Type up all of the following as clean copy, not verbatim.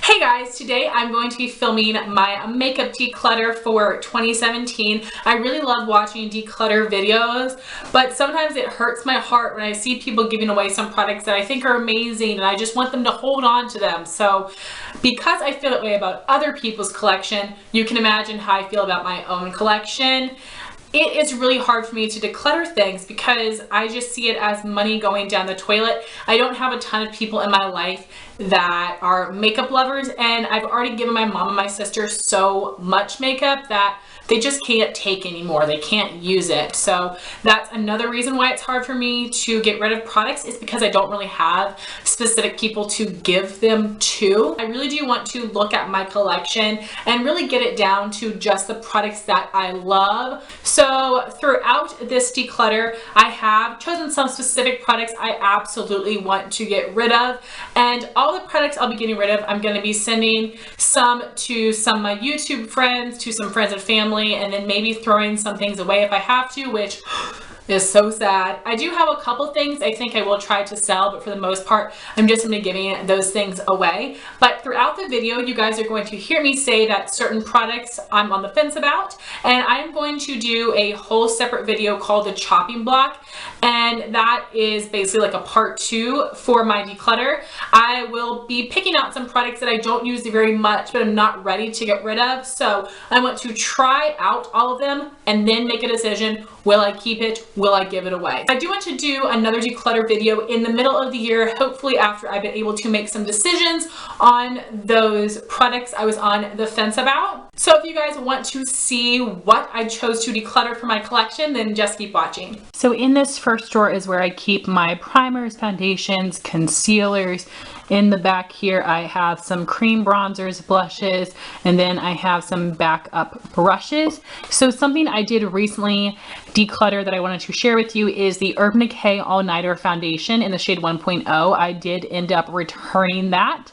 Hey guys, today I'm going to be filming my makeup declutter for 2017. I really love watching declutter videos, but sometimes it hurts my heart when I see people giving away some products that I think are amazing and I just want them to hold on to them. So because I feel that way about other people's collection, you can imagine how I feel about my own collection. It is really hard for me to declutter things because I just see it as money going down the toilet. I don't have a ton of people in my life that are makeup lovers, and I've already given my mom and my sister so much makeup that they just can't take anymore. They can't use it. So that's another reason why it's hard for me to get rid of products, is because I don't really have specific people to give them to. I really do want to look at my collection and really get it down to just the products that I love. So throughout this declutter, I have chosen some specific products I absolutely want to get rid of, and all the products I'll be getting rid of, I'm going to be sending some to some of my YouTube friends, to some friends and family, and then maybe throwing some things away if I have to, which is so sad. I do have a couple things I think I will try to sell, but for the most part, I'm just going to be giving those things away. But throughout the video, you guys are going to hear me say that certain products I'm on the fence about, and I'm going to do a whole separate video called the chopping block, and that is basically like a part 2 for my declutter. I will be picking out some products that I don't use very much, but I'm not ready to get rid of. So I want to try out all of them and then make a decision. Will I keep it? Will I give it away? I do want to do another declutter video in the middle of the year, hopefully after I've been able to make some decisions on those products I was on the fence about. So if you guys want to see what I chose to declutter for my collection, then just keep watching. So in this first drawer is where I keep my primers, foundations, concealers. In the back here, I have some cream bronzers, blushes, and then I have some backup brushes. So something I did recently declutter that I wanted to share with you is the Urban Decay All Nighter Foundation in the shade 1.0. I did end up returning that.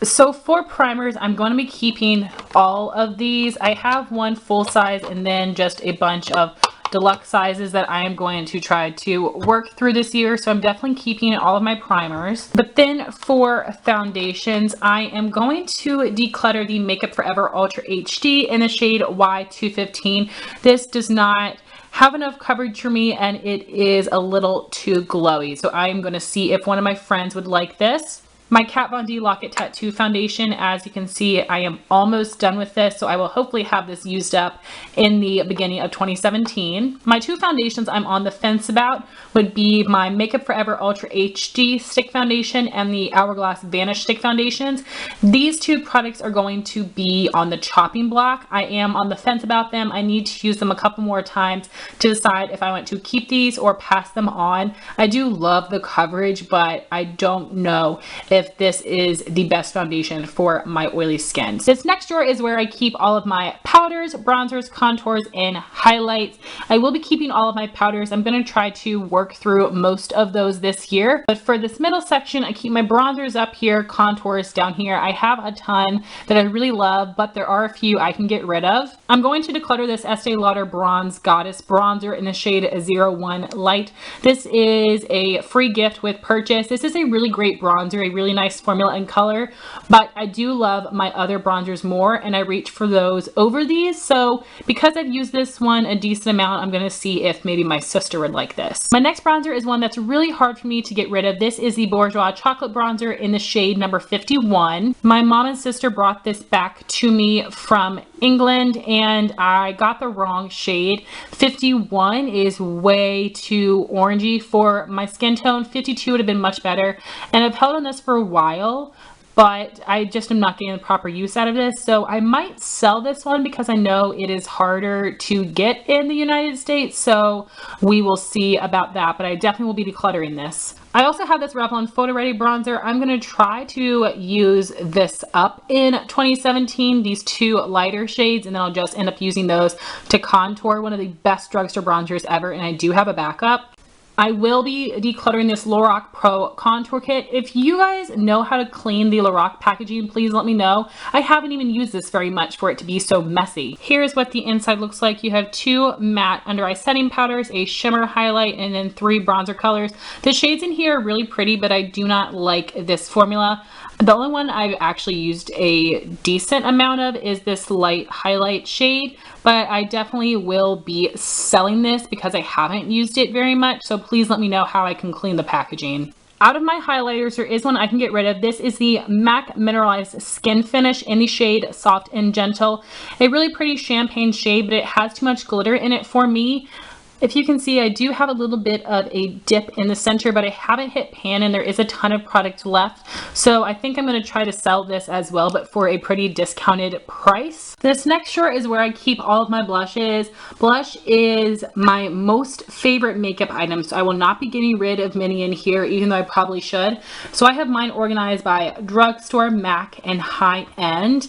So for primers, I'm going to be keeping all of these. I have one full size and then just a bunch of deluxe sizes that I am going to try to work through this year. So I'm definitely keeping all of my primers. But then for foundations, I am going to declutter the Makeup Forever Ultra HD in the shade Y215. This does not have enough coverage for me and it is a little too glowy. So I am going to see if one of my friends would like this. My Kat Von D Lock-It Tattoo Foundation, as you can see, I am almost done with this, so I will hopefully have this used up in the beginning of 2017. My two foundations I'm on the fence about would be my Makeup Forever Ultra HD Stick Foundation and the Hourglass Vanish Stick Foundations. These two products are going to be on the chopping block. I am on the fence about them. I need to use them a couple more times to decide if I want to keep these or pass them on. I do love the coverage, but I don't know if this is the best foundation for my oily skin. This next drawer is where I keep all of my powders, bronzers, contours, and highlights. I will be keeping all of my powders. I'm going to try to work through most of those this year. But for this middle section, I keep my bronzers up here, contours down here. I have a ton that I really love, but there are a few I can get rid of. I'm going to declutter this Estee Lauder Bronze Goddess bronzer in the shade 01 Light. This is a free gift with purchase. This is a really great bronzer, a really nice formula and color, but I do love my other bronzers more and I reach for those over these. So because I've used this one a decent amount, I'm going to see if maybe my sister would like this. My next bronzer is one that's really hard for me to get rid of. This is the Bourjois Chocolate Bronzer in the shade number 51. My mom and sister brought this back to me from England and I got the wrong shade. 51 is way too orangey for my skin tone. 52 would have been much better, and I've held on this for a while, but I just am not getting the proper use out of this. So I might sell this one because I know it is harder to get in the United States. So we will see about that, but I definitely will be decluttering this. I also have this Revlon Photo Ready bronzer. I'm going to try to use this up in 2017, these two lighter shades, and then I'll just end up using those to contour. One of the best drugstore bronzers ever, and I do have a backup. I will be decluttering this Lorac Pro Contour Kit. If you guys know how to clean the Lorac packaging, please let me know. I haven't even used this very much for it to be so messy. Here's what the inside looks like. You have 2 matte under eye setting powders, a shimmer highlight, and then 3 bronzer colors. The shades in here are really pretty, but I do not like this formula. The only one I've actually used a decent amount of is this light highlight shade, but I definitely will be selling this because I haven't used it very much, so please let me know how I can clean the packaging. Out of my highlighters, there is one I can get rid of. This is the MAC Mineralized Skin Finish in the shade Soft and Gentle. A really pretty champagne shade, but it has too much glitter in it for me. If you can see, I do have a little bit of a dip in the center, but I haven't hit pan and there is a ton of product left. So I think I'm going to try to sell this as well, but for a pretty discounted price. This next drawer is where I keep all of my blushes. Blush is my most favorite makeup item, so I will not be getting rid of many in here, even though I probably should. So I have mine organized by drugstore, MAC, and high end.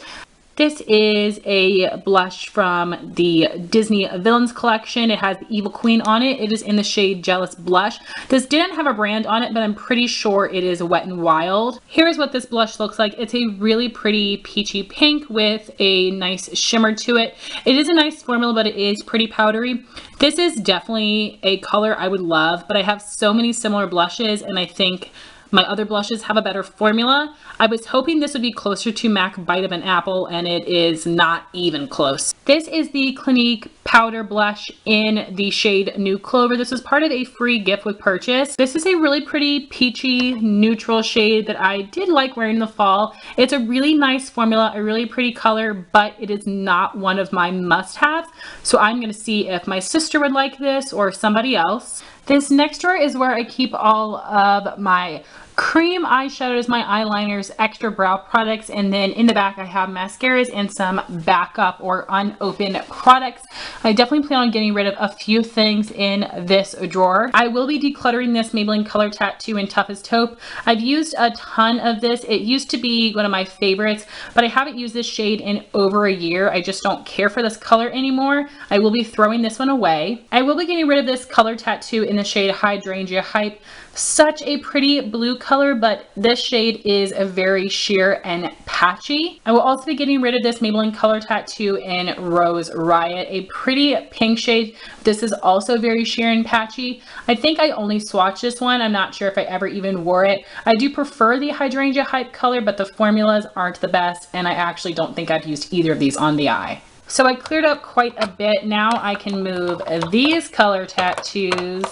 This is a blush from the Disney Villains collection. It has the Evil Queen on it. It is in the shade Jealous Blush. This didn't have a brand on it, but I'm pretty sure it is Wet n Wild. Here's what this blush looks like. It's a really pretty peachy pink with a nice shimmer to it. It is a nice formula, but it is pretty powdery. This is definitely a color I would love, but I have so many similar blushes, and I think my other blushes have a better formula. I was hoping this would be closer to MAC Bite of an Apple, and it is not even close. This is the Clinique Powder Blush in the shade New Clover. This was part of a free gift with purchase. This is a really pretty peachy neutral shade that I did like wearing in the fall. It's a really nice formula, a really pretty color, but it is not one of my must-haves. So I'm going to see if my sister would like this or somebody else. This next drawer is where I keep all of my cream eyeshadows, my eyeliners, extra brow products, and then in the back I have mascaras and some backup or unopened products. I definitely plan on getting rid of a few things in this drawer. I will be decluttering this Maybelline Color Tattoo in Tough as Taupe. I've used a ton of this. It used to be one of my favorites, but I haven't used this shade in over a year. I just don't care for this color anymore. I will be throwing this one away. I will be getting rid of this Color Tattoo in the shade Hydrangea Hype. Such a pretty blue color, but this shade is a very sheer and patchy. I will also be getting rid of this Maybelline Color Tattoo in Rose Riot, a pretty pink shade. This is also very sheer and patchy. I think I only swatched this one. I'm not sure if I ever even wore it. I do prefer the Hydrangea Hype color, but the formulas aren't the best, and I actually don't think I've used either of these on the eye. So I cleared up quite a bit. Now I can move these color tattoos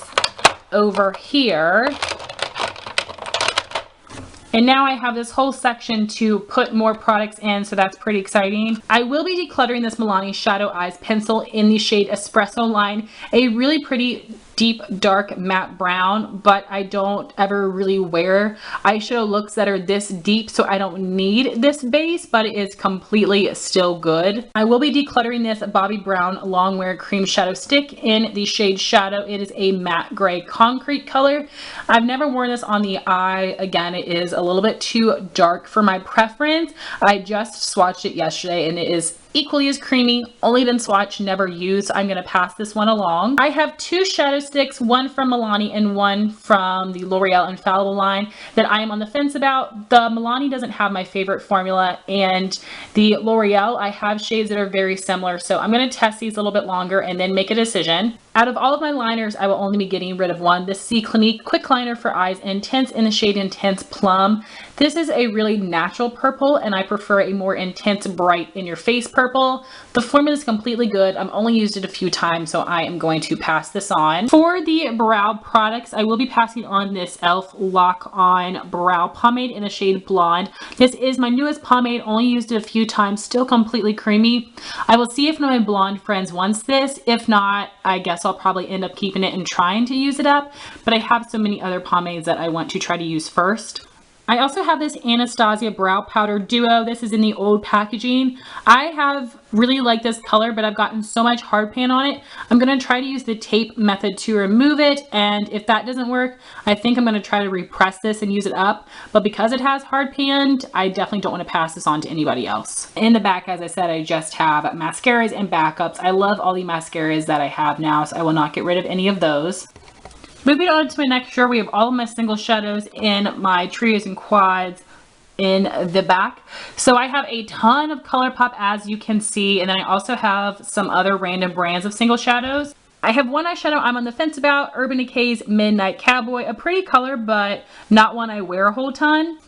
over here. And now I have this whole section to put more products in, so that's pretty exciting. I will be decluttering this Milani Shadow Eyes pencil in the shade Espresso Line, a really pretty deep dark matte brown, but I don't ever really wear eyeshadow looks that are this deep, so I don't need this base, but it is completely still good. I will be decluttering this Bobbi Brown Longwear Cream Shadow Stick in the shade Shadow. It is a matte gray concrete color. I've never worn this on the eye. Again, it is a little bit too dark for my preference. I just swatched it yesterday and it is equally as creamy, only been swatched, never used. I'm going to pass this one along. I have 2 shadow sticks, one from Milani and one from the L'Oreal Infallible line that I am on the fence about. The Milani doesn't have my favorite formula, and the L'Oreal, I have shades that are very similar, so I'm going to test these a little bit longer and then make a decision. Out of all of my liners, I will only be getting rid of one. This is the Clinique Quick Liner for Eyes Intense in the shade Intense Plum. This is a really natural purple, and I prefer a more intense, bright, in-your-face purple. The formula is completely good. I've only used it a few times, so I am going to pass this on. For the brow products, I will be passing on this e.l.f. Lock On Brow Pomade in the shade Blonde. This is my newest pomade. Only used it a few times. Still completely creamy. I will see if one of my blonde friends wants this. If not, I guess I'll probably end up keeping it and trying to use it up. But I have so many other pomades that I want to try to use first. I also have this Anastasia Brow Powder Duo. This is in the old packaging. I have really liked this color, but I've gotten so much hard pan on it. I'm going to try to use the tape method to remove it, and if that doesn't work, I think I'm going to try to repress this and use it up. But because it has hard panned, I definitely don't want to pass this on to anybody else. In the back, as I said, I just have mascaras and backups. I love all the mascaras that I have now, so I will not get rid of any of those. Moving on to my next drawer, we have all of my single shadows in my trios and quads in the back. So I have a ton of ColourPop, as you can see, and then I also have some other random brands of single shadows. I have one eyeshadow I'm on the fence about, Urban Decay's Midnight Cowboy, a pretty color, but not one I wear a whole ton.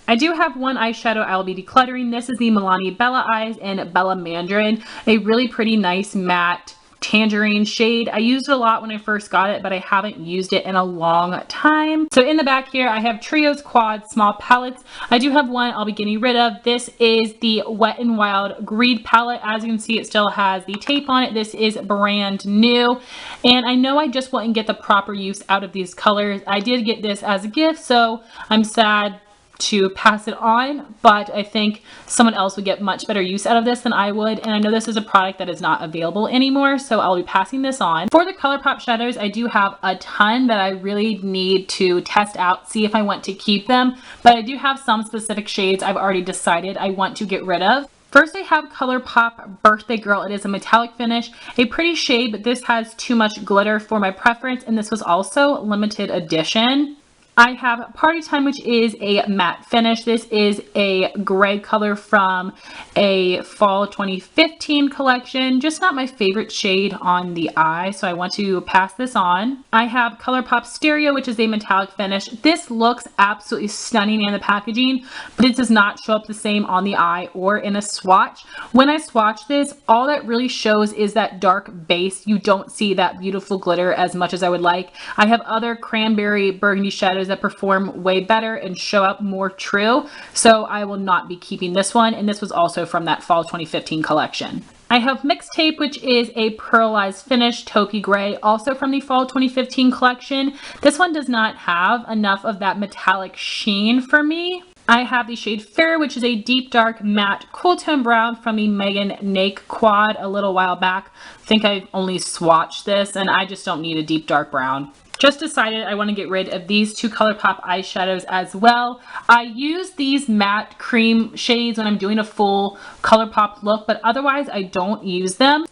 I do have one eyeshadow I'll be decluttering. This is the Milani Bella Eyes in Bella Mandarin, a really pretty nice matte tangerine shade. I used it a lot when I first got it, but I haven't used it in a long time. So in the back here, I have trios, quads, small palettes. I do have one I'll be getting rid of. This is the Wet n Wild Greed palette. As you can see, it still has the tape on it. This is brand new, and I know I just wouldn't get the proper use out of these colors. I did get this as a gift, so I'm sad to pass it on, but I think someone else would get much better use out of this than I would, and I know this is a product that is not available anymore, so I'll be passing this on. For the ColourPop shadows, I do have a ton that I really need to test out, see if I want to keep them, but I do have some specific shades I've already decided I want to get rid of. First, I have ColourPop Birthday Girl. It is a metallic finish, a pretty shade, but this has too much glitter for my preference, and this was also limited edition. I have Party Time, which is a matte finish. This is a gray color from a fall 2015 collection. Just not my favorite shade on the eye, so I want to pass this on. I have ColourPop Stereo, which is a metallic finish. This looks absolutely stunning in the packaging, but it does not show up the same on the eye or in a swatch. When I swatch this, all that really shows is that dark base. You don't see that beautiful glitter as much as I would like. I have other cranberry burgundy shadows that perform way better and show up more true, so I will not be keeping this one, and this was also from that fall 2015 collection. I have Mixtape, which is a pearlized finish, taupey gray, also from the fall 2015 collection. This one does not have enough of that metallic sheen for me. I have the shade Fair, which is a deep dark matte cool tone brown from the Megan Nake quad a little while back. I think I've only swatched this, and I just don't need a deep dark brown. Just decided I want to get rid of these two ColourPop eyeshadows as well. I use these matte cream shades when I'm doing a full ColourPop look, but otherwise I don't use them.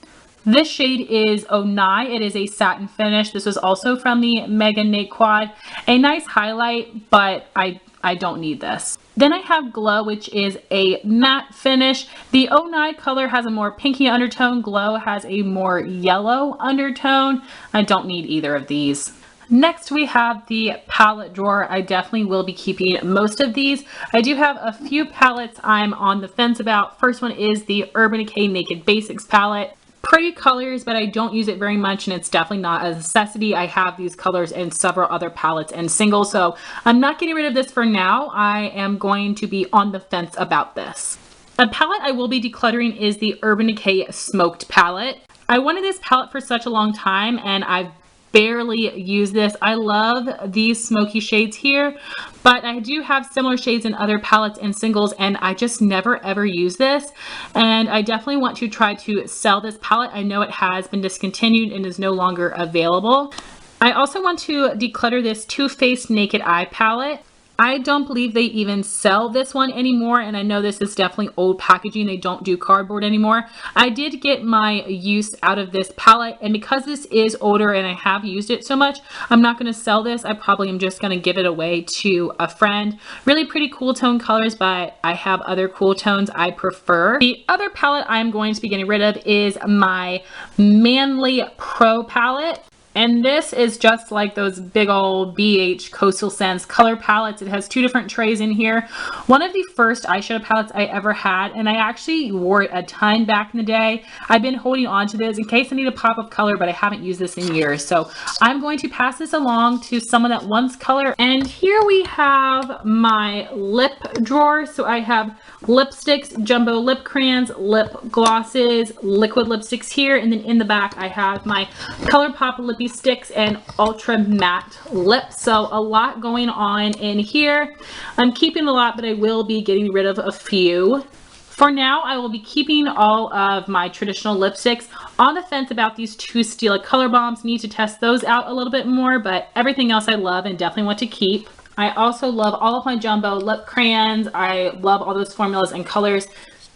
This shade is Onai. It is a satin finish. This was also from the Megan Nake quad. A nice highlight, but I don't need this. Then I have Glow, which is a matte finish. The Onai color has a more pinky undertone. Glow has a more yellow undertone. I don't need either of these. Next, we have the palette drawer. I definitely will be keeping most of these. I do have a few palettes I'm on the fence about. First one is the Urban Decay Naked Basics palette. Pretty colors, but I don't use it very much, and it's definitely not a necessity. I have these colors in several other palettes and singles, so I'm not getting rid of this for now. I am going to be on the fence about this. A palette I will be decluttering is the Urban Decay Smoked palette. I wanted this palette for such a long time, and I've barely use this. I love these smoky shades here, but I do have similar shades in other palettes and singles, and I just never ever use this, and I definitely want to try to sell this palette. I know it has been discontinued and is no longer available. I also want to declutter this Too Faced Naked Eye palette. I don't believe they even sell this one anymore, and I know this is definitely old packaging. They don't do cardboard anymore. I did get my use out of this palette, and because this is older and I have used it so much, I'm not going to sell this. I probably am just going to give it away to a friend. Really pretty cool tone colors, but I have other cool tones I prefer. The other palette I'm going to be getting rid of is my Manly Pro palette. And this is just like those big old BH Coastal Scents color palettes. It has two different trays in here. One of the first eyeshadow palettes I ever had, and I actually wore it a ton back in the day. I've been holding on to this in case I need a pop of color, but I haven't used this in years. So I'm going to pass this along to someone that wants color. And here we have my lip drawer. So I have lipsticks, jumbo lip crayons, lip glosses, liquid lipsticks here, and then in the back I have my ColourPop lippy sticks and ultra matte lips. So a lot going on in here. I'm keeping a lot, but I will be getting rid of a few. For now, I will be keeping all of my traditional lipsticks. On the fence about these two Stila Color Bombs. Need to test those out a little bit more, but everything else I love and definitely want to keep. I also love all of my jumbo lip crayons. I love all those formulas and colors.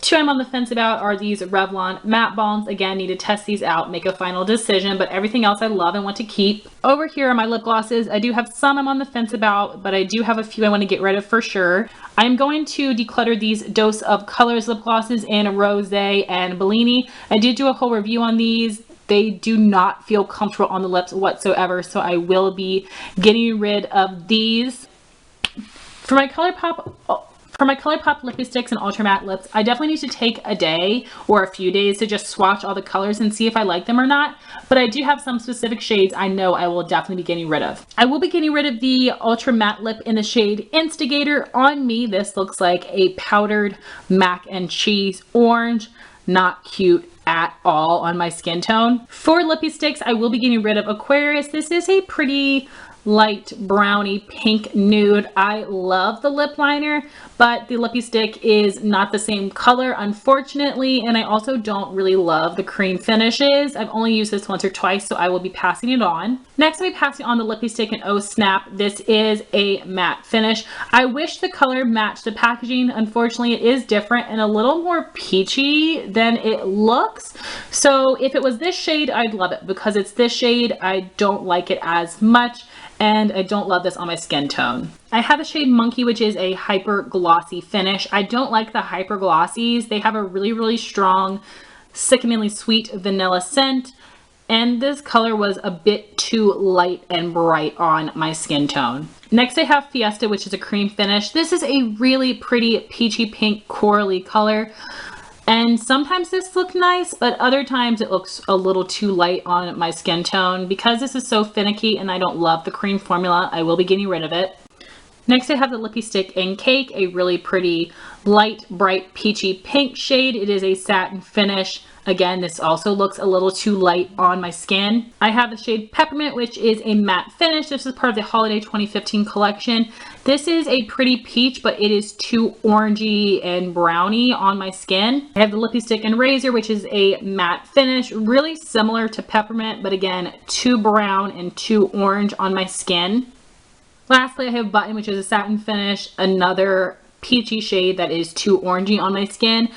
Two I'm on the fence about are these Revlon matte balms. Again, need to test these out, make a final decision, but everything else I love and want to keep. Over here are my lip glosses. I do have some I'm on the fence about, but I do have a few I want to get rid of for sure. I'm going to declutter these Dose of Colors lip glosses in Rosé and Bellini. I did do a whole review on these. They do not feel comfortable on the lips whatsoever, so I will be getting rid of these. For my ColourPop lippy sticks and ultra matte lips, I definitely need to take a day or a few days to just swatch all the colors and see if I like them or not. But I do have some specific shades I know I will definitely be getting rid of. I will be getting rid of the ultra matte lip in the shade Instigator. On me, this looks like a powdered mac and cheese orange. Not cute at all on my skin tone. For lippy sticks, I will be getting rid of Aquarius. This is a pretty light brownie pink nude. I love the lip liner, but the lippy stick is not the same color, unfortunately, and I also don't really love the cream finishes. I've only used this once or twice, so I will be passing it on. Next, I'll be passing on the lippy stick in Oh Snap. This is a matte finish. I wish the color matched the packaging. Unfortunately, it is different and a little more peachy than it looks. So if it was this shade, I'd love it. Because it's this shade, I don't like it as much. And I don't love this on my skin tone. I have the shade Monkey, which is a hyper glossy finish. I don't like the hyper glossies. They have a really, really strong, sickeningly sweet vanilla scent. And this color was a bit too light and bright on my skin tone. Next I have Fiesta, which is a cream finish. This is a really pretty peachy pink corally color. And sometimes this looks nice, but other times it looks a little too light on my skin tone. Because this is so finicky and I don't love the cream formula, I will be getting rid of it. Next I have the lippy stick in Cake, a really pretty light, bright, peachy pink shade. It is a satin finish. Again, this also looks a little too light on my skin. I have the shade Peppermint, which is a matte finish. This is part of the Holiday 2015 collection. This is a pretty peach, but it is too orangey and browny on my skin. I have the lippy stick in Razor, which is a matte finish, really similar to Peppermint, but again, too brown and too orange on my skin. Lastly, I have Button, which is a satin finish, another peachy shade that is too orangey on my skin.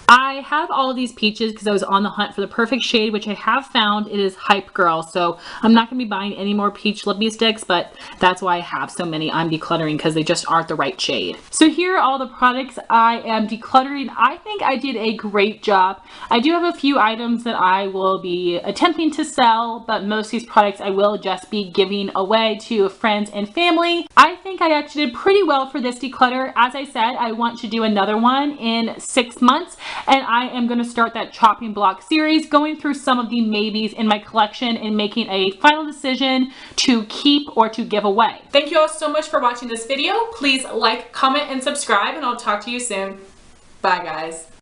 I have all of these peaches because I was on the hunt for the perfect shade, which I have found. It is Hype Girl, so I'm not going to be buying any more peach lippy sticks, but that's why I have so many I'm decluttering, because they just aren't the right shade. So here are all the products I am decluttering. I think I did a great job. I do have a few items that I will be attempting to sell, but most of these products I will just be giving away to friends and family. I think I actually did pretty well for this declutter. As I said, I want to do another one in 6 months. And I am going to start that chopping block series, going through some of the maybes in my collection and making a final decision to keep or to give away. Thank you all so much for watching this video. Please like, comment, and subscribe, and I'll talk to you soon. Bye, guys.